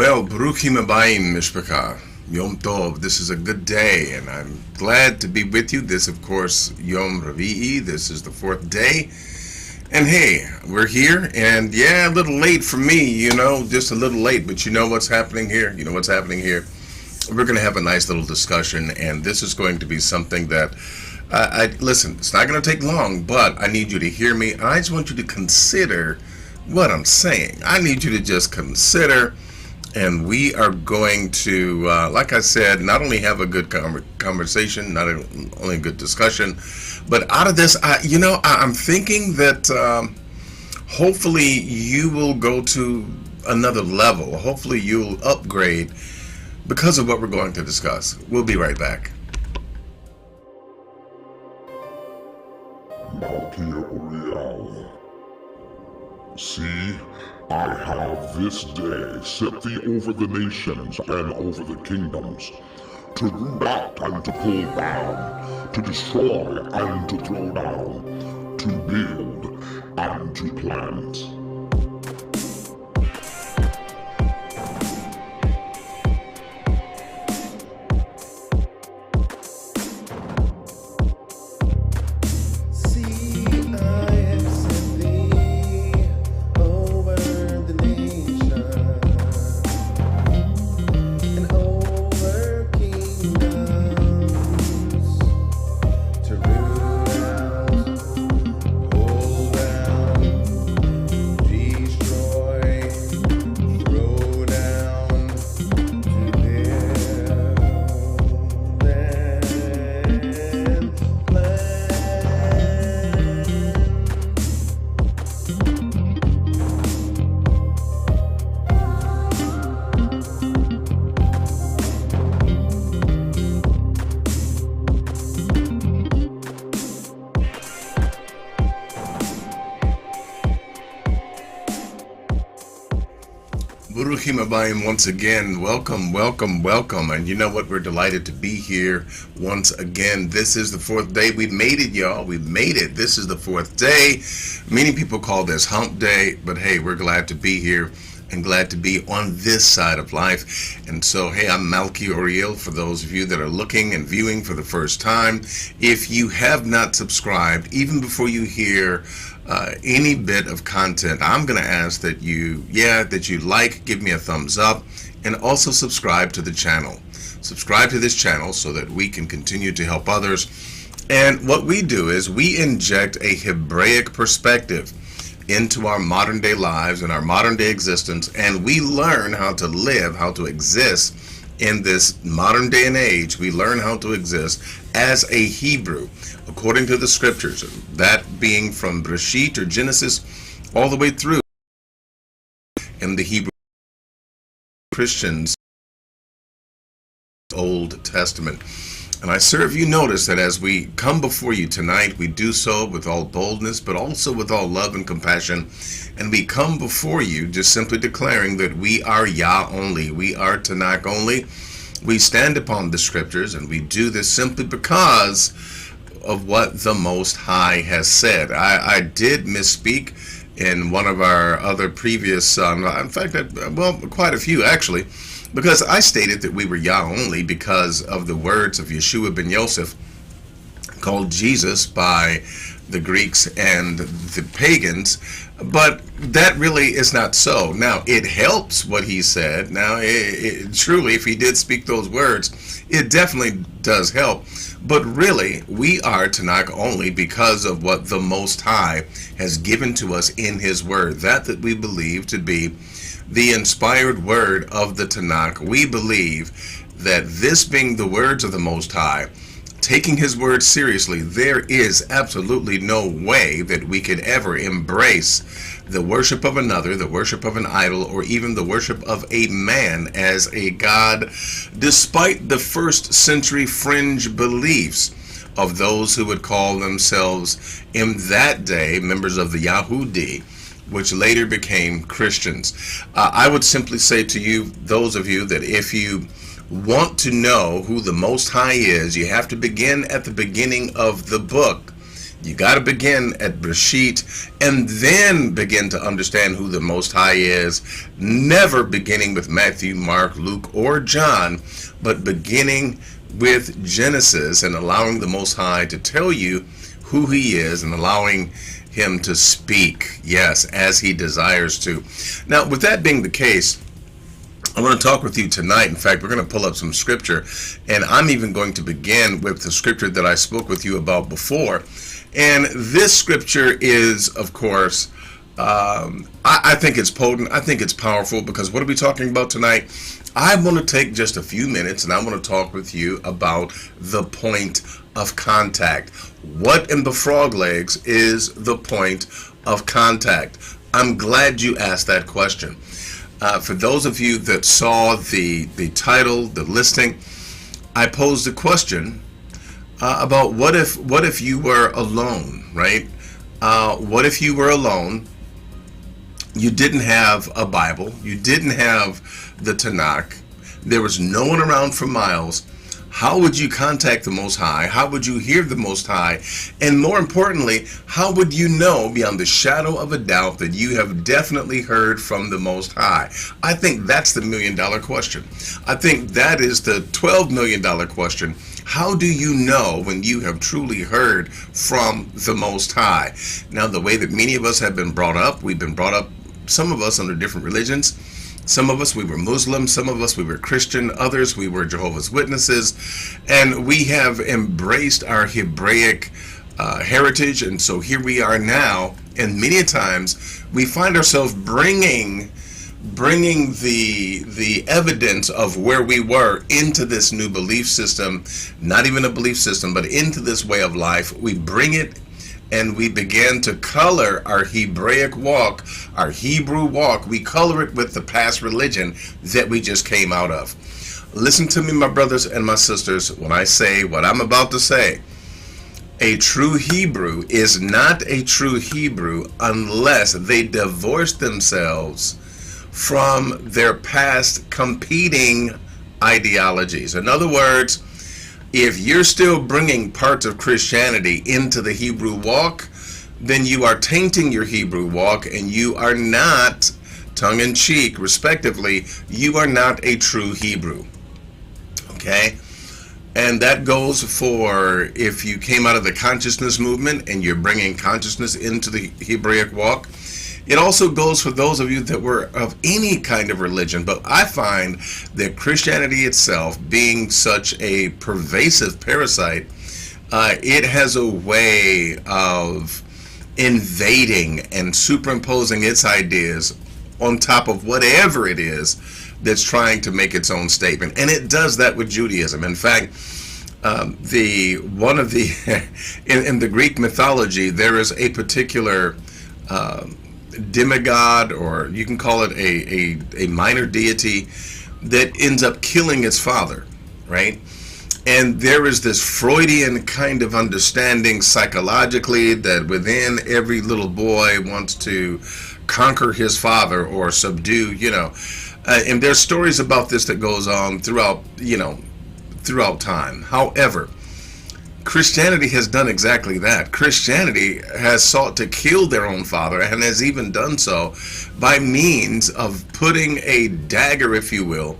Well, Bruchim Abayim Mishpachah. Yom Tov. This is a good day, and I'm glad to be with you. This, of course, Yom Ravi'i. This is the fourth day. And hey, we're here, and yeah, a little late for me, just a little late, but you know what's happening here? You know what's happening here? We're going to have a nice little discussion, and this is going to be something that, listen, it's not going to take long, but I need you to hear me, and I just want you to consider what I'm saying. I need you to just consider. And we are going to, like I said, not only have a good conversation, not only a good discussion, but out of this, I'm thinking that hopefully you will go to another level. Hopefully you'll upgrade because of what we're going to discuss. We'll be right back. See, I have this day set thee over the nations and over the kingdoms, to root out and to pull down, to destroy and to throw down, to build and to plant. Baruchim Abayim once again. Welcome. And you know what? We're delighted to be here once again. This is the fourth day. We made it, y'all. We made it. This is the fourth day. Many people call this hump day, but hey, we're glad to be here and glad to be on this side of life. And so, hey, I'm Malki Oriel for those of you that are looking and viewing for the first time. If you have not subscribed, even before you hear any bit of content, I'm going to ask that you like, give me a thumbs up, and also subscribe to the channel. Subscribe to this channel so that we can continue to help others. And what we do is we inject a Hebraic perspective into our modern day lives and our modern day existence, and we learn how to live, how to exist in this modern day and age. We learn how to exist as a Hebrew according to the scriptures, that being from Bereshit or Genesis all the way through in the Hebrew Christians Old Testament. And I serve you notice that as we come before you tonight, we do so with all boldness, but also with all love and compassion. And we come before you just simply declaring that we are Yah only. We are Tanakh only. We stand upon the scriptures, and we do this simply because of what the Most High has said. I did misspeak in one of our other previous, in fact, quite a few actually, because I stated that we were Yah only because of the words of Yeshua ben Yosef, called Jesus by the Greeks and the pagans, but that really is not so. Now, it helps what he said. Now, truly, if he did speak those words, it definitely does help. But really, we are Tanakh only because of what the Most High has given to us in his word, that we believe to be the inspired word of the Tanakh. We believe that this being the words of the Most High, taking his word seriously, there is absolutely no way that we could ever embrace the worship of another, the worship of an idol, or even the worship of a man as a god, despite the first century fringe beliefs of those who would call themselves in that day members of the Yahudi, which later became Christians. I would simply say to you, those of you, that if you want to know who the Most High is, you have to begin at the beginning of the book You got to begin at Breshit and then begin to understand who the Most High is, never beginning with Matthew, Mark, Luke, or John, but beginning with Genesis and allowing the Most High to tell you who he is and allowing him to speak, yes, as he desires to. Now, with that being the case, I want to talk with you tonight. In fact, we're going to pull up some scripture, and I'm even going to begin with the scripture that I spoke with you about before. And this scripture is, of course, I think it's potent. I think it's powerful, because what are we talking about tonight? I want to take just a few minutes and I want to talk with you about the point of contact. What in the frog legs is the point of contact? I'm glad you asked that question. For those of you that saw the title, the listing, I posed a question about what if you were alone, right? What if you were alone? You didn't have a Bible. You didn't have the Tanakh. There was no one around for miles. How would you contact the Most High? How would you hear the Most High? And more importantly, how would you know beyond the shadow of a doubt that you have definitely heard from the Most High? I think that's the $1 million question. I think that is the $12 million question. How do you know when you have truly heard from the Most High? Now, the way that many of us have been brought up, we've been brought up, some of us under different religions. Some of us, we were Muslim. Some of us, we were Christian. Others, we were Jehovah's Witnesses. And we have embraced our Hebraic heritage. And so here we are now. And many times we find ourselves bringing the evidence of where we were into this new belief system, not even a belief system, but into this way of life. We bring it and we begin to color our Hebraic walk, our Hebrew walk. We color it with the past religion that we just came out of. Listen to me, my brothers and my sisters, when I say what I'm about to say. A true Hebrew is not a true Hebrew unless they divorce themselves from their past competing ideologies. In other words, if you're still bringing parts of Christianity into the Hebrew walk, then you are tainting your Hebrew walk, and you are not, tongue-in-cheek, respectively, you are not a true Hebrew. Okay? And that goes for if you came out of the consciousness movement and you're bringing consciousness into the Hebraic walk. It also goes for those of you that were of any kind of religion, but I find that Christianity itself, being such a pervasive parasite, it has a way of invading and superimposing its ideas on top of whatever it is that's trying to make its own statement. And it does that with Judaism. In fact, in the Greek mythology, there is a particular demigod, or you can call it a minor deity, that ends up killing its father, right? And there is this Freudian kind of understanding psychologically that within every little boy wants to conquer his father or subdue, and there's stories about this that goes on throughout time. However, Christianity has done exactly that. Christianity has sought to kill their own father, and has even done so by means of putting a dagger, if you will,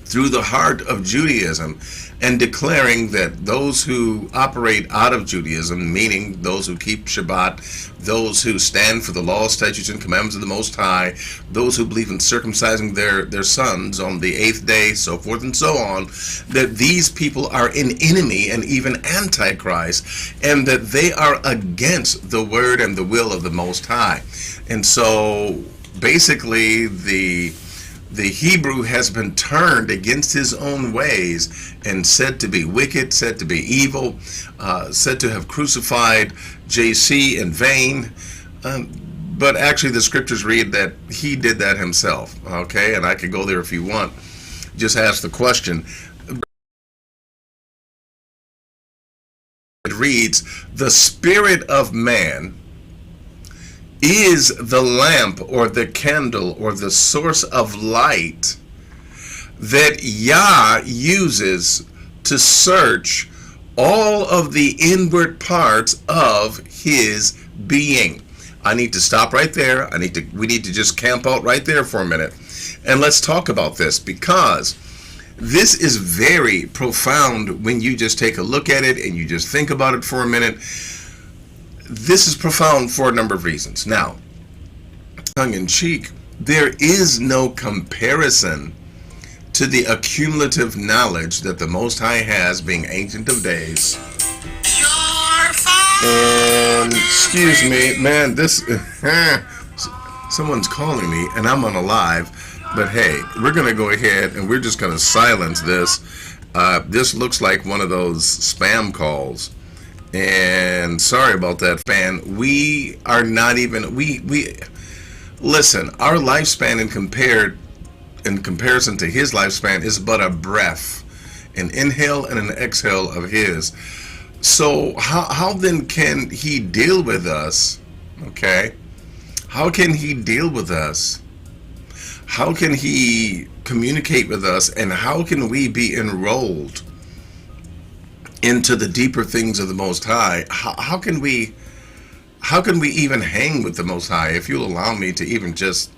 through the heart of Judaism, and declaring that those who operate out of Judaism, meaning those who keep Shabbat, those who stand for the law, statutes, and commandments of the Most High, those who believe in circumcising their sons on the 8th day, so forth and so on, that these people are an enemy and even antichrist, and that they are against the word and the will of the Most High. And so basically the Hebrew has been turned against his own ways and said to be wicked, said to be evil, said to have crucified JC in vain. But actually the scriptures read that he did that himself. Okay, and I could go there if you want. Just ask the question. It reads, the spirit of man is the lamp or the candle or the source of light that Yah uses to search all of the inward parts of his being. I need to stop right there. We need to just camp out right there for a minute. And let's talk about this, because this is very profound when you just take a look at it and you just think about it for a minute. This is profound for a number of reasons. Now, tongue in cheek, there is no comparison to the accumulative knowledge that the Most High has, being Ancient of Days. And excuse me, man, this someone's calling me and I'm on a live, but hey, we're gonna go ahead and we're just gonna silence this. This looks like one of those spam calls, and sorry about that, fan. We are not even we listen. Our lifespan in comparison to his lifespan is but a breath, an inhale and an exhale of his. So how then can he deal with us? Okay, how can he deal with us? How can he communicate with us, and how can we be enrolled into the deeper things of the Most High? How can we even hang with the Most High? If you'll allow me to even just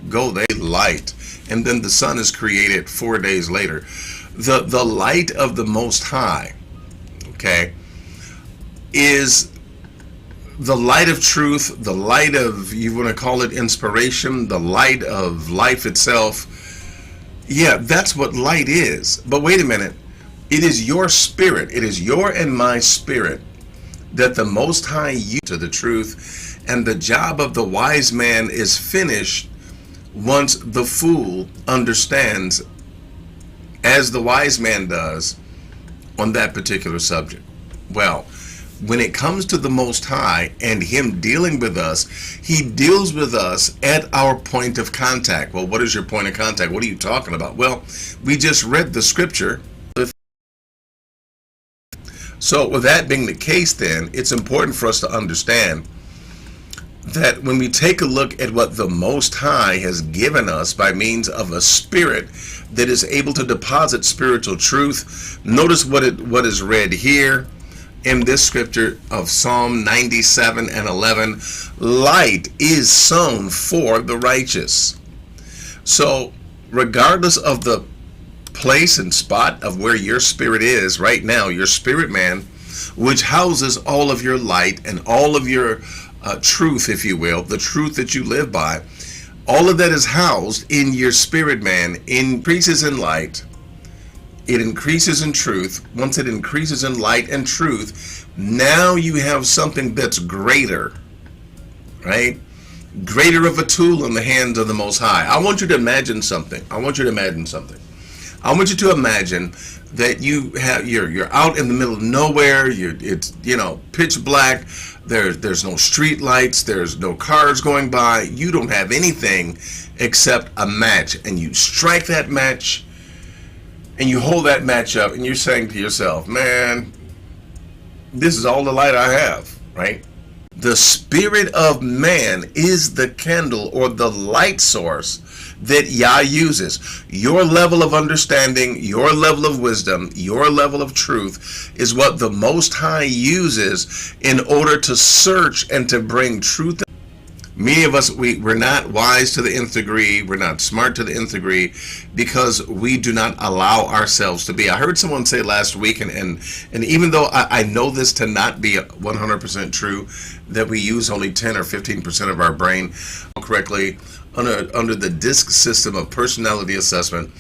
go, they light, and then the sun is created 4 days later. The light of the Most High, okay, is the light of truth, the light of, you want to call it inspiration, the light of life itself. Yeah, that's what light is. But wait a minute. It is your spirit, it is your and my spirit that the Most High uses to the truth, and the job of the wise man is finished once the fool understands, as the wise man does, on that particular subject. Well, when it comes to the Most High and him dealing with us, he deals with us at our point of contact. Well, what is your point of contact? What are you talking about? Well, we just read the scripture. So with that being the case, then it's important for us to understand that when we take a look at what the Most High has given us by means of a spirit that is able to deposit spiritual truth, notice what is read here in this scripture of Psalm 97 and 11. Light is sown for the righteous. So regardless of the place and spot of where your spirit is right now, your spirit man, which houses all of your light and all of your truth, if you will, the truth that you live by, all of that is housed in your spirit man. Increases in light, it increases in truth. Once it increases in light and truth, now you have something that's greater, right? Greater of a tool in the hands of the Most High. I want you to imagine something. I want you to imagine that you're out in the middle of nowhere. It's pitch black. There's no street lights. There's no cars going by. You don't have anything except a match, and you strike that match, and you hold that match up, and you're saying to yourself, "Man, this is all the light I have." Right? The spirit of man is the candle or the light source that Yah uses. Your level of understanding, your level of wisdom, your level of truth is what the Most High uses in order to search and to bring truth. Many of us, we're not wise to the nth degree, we're not smart to the nth degree, because we do not allow ourselves to be. I heard someone say last week, and even though I know this to not be 100% true, that we use only 10 or 15% of our brain correctly, under the DISC system of personality assessment,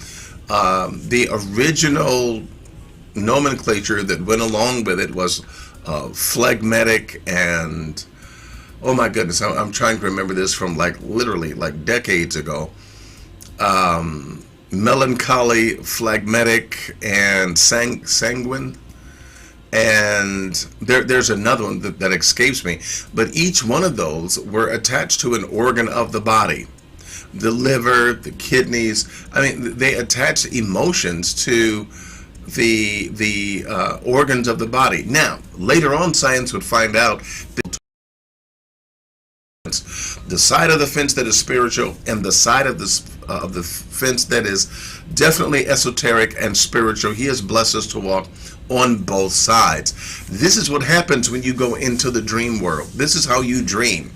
the original nomenclature that went along with it was phlegmatic and, oh my goodness, I'm trying to remember this from literally decades ago. Melancholy, phlegmatic, and sanguine. And there's another one that escapes me. But each one of those were attached to an organ of the body. The liver, the kidneys. I mean, they attach emotions to the organs of the body. Now, later on, science would find out the side of the fence that is spiritual and the side of the fence that is definitely esoteric and spiritual. He has blessed us to walk on both sides. This is what happens when you go into the dream world. This is how you dream.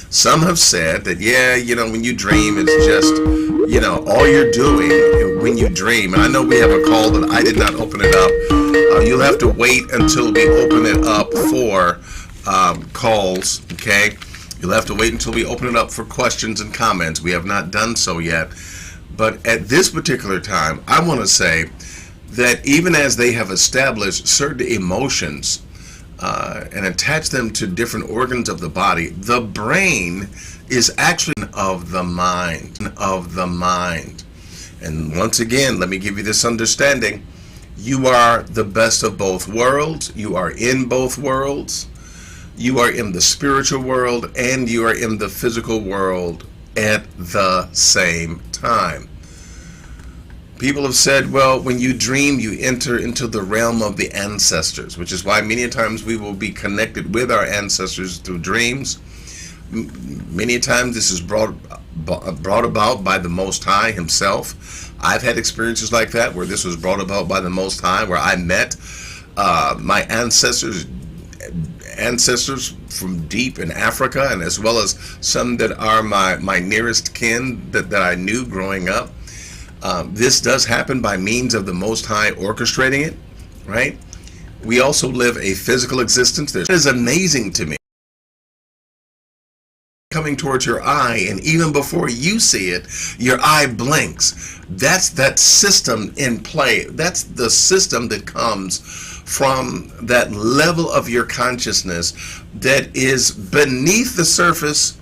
Some have said that, yeah, when you dream, it's just, all you're doing when you dream. And I know we have a call that I did not open it up. You'll have to wait until we open it up for calls, okay? You'll have to wait until we open it up for questions and comments. We have not done so yet. But at this particular time, I want to say that even as they have established certain emotions and attached them to different organs of the body, the brain is actually of the mind. And once again, let me give you this understanding. You are the best of both worlds. You are in both worlds. You are in the spiritual world and you are in the physical world at the same time. People have said, well, when you dream, you enter into the realm of the ancestors, which is why many times we will be connected with our ancestors through dreams. Many times this is brought about by the Most High himself. I've had experiences like that where this was brought about by the Most High, where I met my ancestors from deep in Africa, and as well as some that are my nearest kin that I knew growing up. This does happen by means of the Most High orchestrating it, right? We also live a physical existence. It is amazing to me. Coming towards your eye, and even before you see it, your eye blinks. That's that system in play. That's the system that comes from that level of your consciousness that is beneath the surface,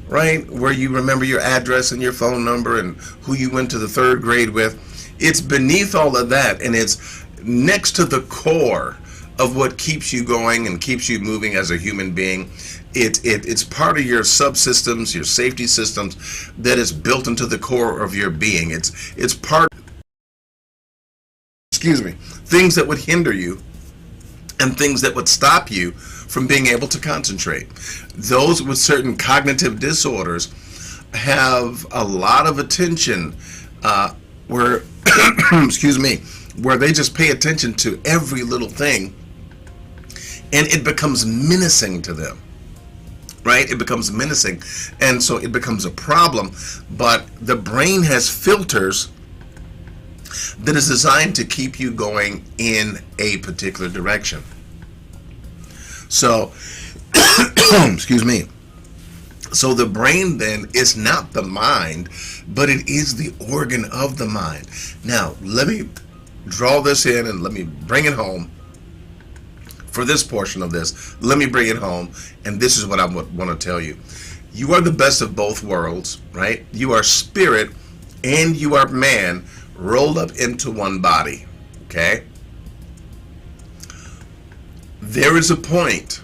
right? Where you remember your address and your phone number and who you went to the third grade with. It's beneath all of that, and it's next to the core of what keeps you going and keeps you moving as a human being. It's part of your subsystems, your safety systems, that is built into the core of your being. It's part, things that would hinder you and things that would stop you from being able to concentrate. Those with certain cognitive disorders have a lot of attention where where they just pay attention to every little thing, and it becomes menacing to them, right? It becomes menacing, and so it becomes a problem. But the brain has filters that is designed to keep you going in a particular direction. So, So the brain then is not the mind, but it is the organ of the mind. Now, let me draw this in and let me bring it home. For this portion of this, let me bring it home, and this is what I want to tell you. You are the best of both worlds, right? You are spirit and you are man rolled up into one body, okay? There is a point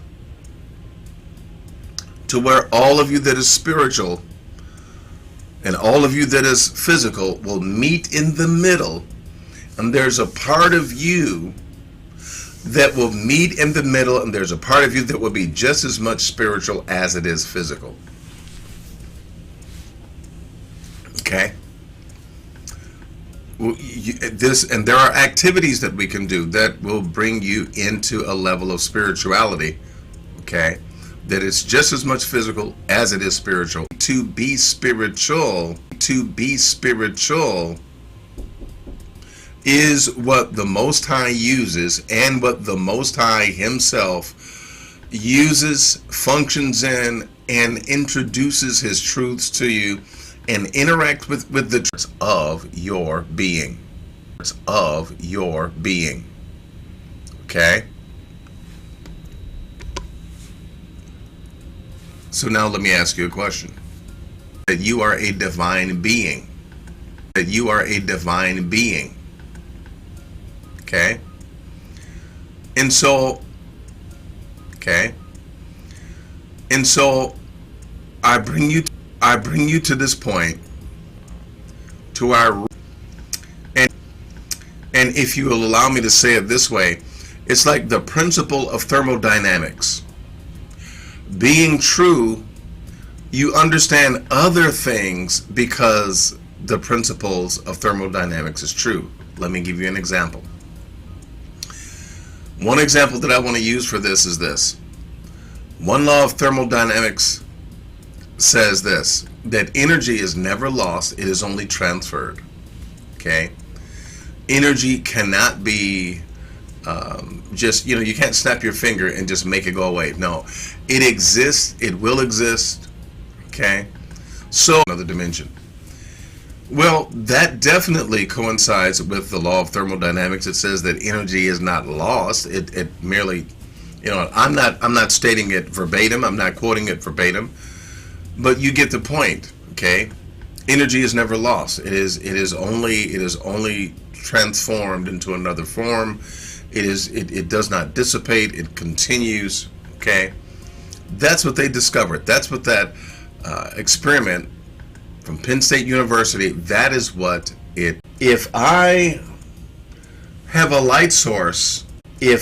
to where all of you that is spiritual and all of you that is physical will meet in the middle, and there's a part of you that will meet in the middle, and there's a part of you that will be just as much spiritual as it is physical. Okay? And there are activities that we can do that will bring you into a level of spirituality, okay, that is just as much physical as it is spiritual. To be spiritual is what the Most High uses, and what the Most High himself uses, functions in, and introduces his truths to you, and interact with the truths of your being. Okay? So now let me ask you a question. That you are a divine being. Okay? And so I bring you to this point to our, and if you will allow me to say it this way, it's like the principle of thermodynamics. Being true, you understand other things because the principles of thermodynamics is true. Let me give you an example. One example that I want to use for this is this. One law of thermodynamics says this, that energy is never lost, it is only transferred. Okay? Energy cannot be just, you can't snap your finger and just make it go away. No, it exists, it will exist. Okay? So, another dimension. Well, that definitely coincides with the law of thermodynamics. It says that energy is not lost. It merely, I'm not stating it verbatim. I'm not quoting it verbatim, but you get the point. Okay, energy is never lost. It is only transformed into another form. It does not dissipate. It continues. Okay, that's what they discovered. That's what that experiment from Penn State University, that is what it. If I have a light source, in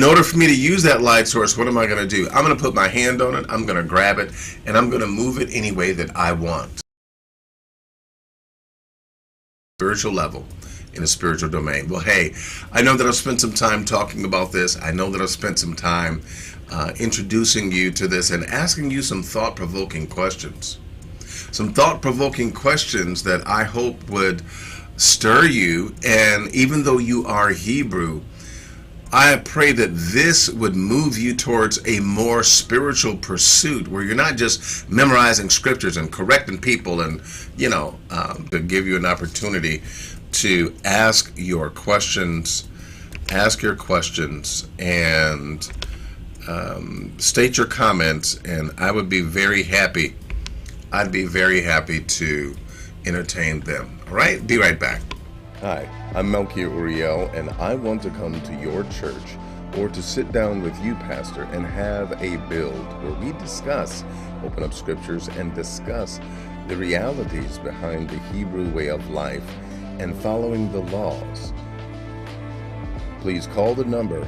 order for me to use that light source, what am I going to do? I'm going to put my hand on it, I'm going to grab it, and I'm going to move it any way that I want. Spiritual level, in a spiritual domain. Well, hey, I know that I've spent some time talking about this. I know that I've spent some time introducing you to this and asking you some thought-provoking questions. Some thought-provoking questions that I hope would stir you, and even though you are Hebrew, I pray that this would move you towards a more spiritual pursuit where you're not just memorizing scriptures and correcting people and, to give you an opportunity to ask your questions, and state your comments, and I would be very happy. I'd be very happy to entertain them. All right? Be right back. Hi, I'm Melchior Uriel, and I want to come to your church or to sit down with you, Pastor, and have a build where we discuss, open up scriptures, and discuss the realities behind the Hebrew way of life and following the laws. Please call the number.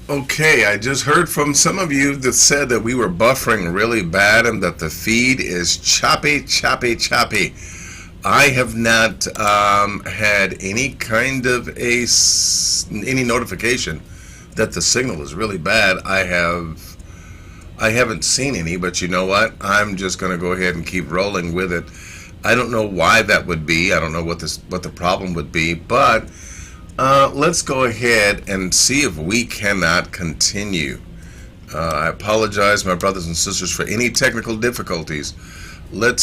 Okay, I just heard from some of you that said that we were buffering really bad and that the feed is choppy. I have not had any kind of any notification that the signal is really bad. I haven't seen any, but you know what? I'm just going to go ahead and keep rolling with it. I don't know why that would be. I don't know what the problem would be, but let's go ahead and see if we cannot continue. I apologize, my brothers and sisters, for any technical difficulties. Let's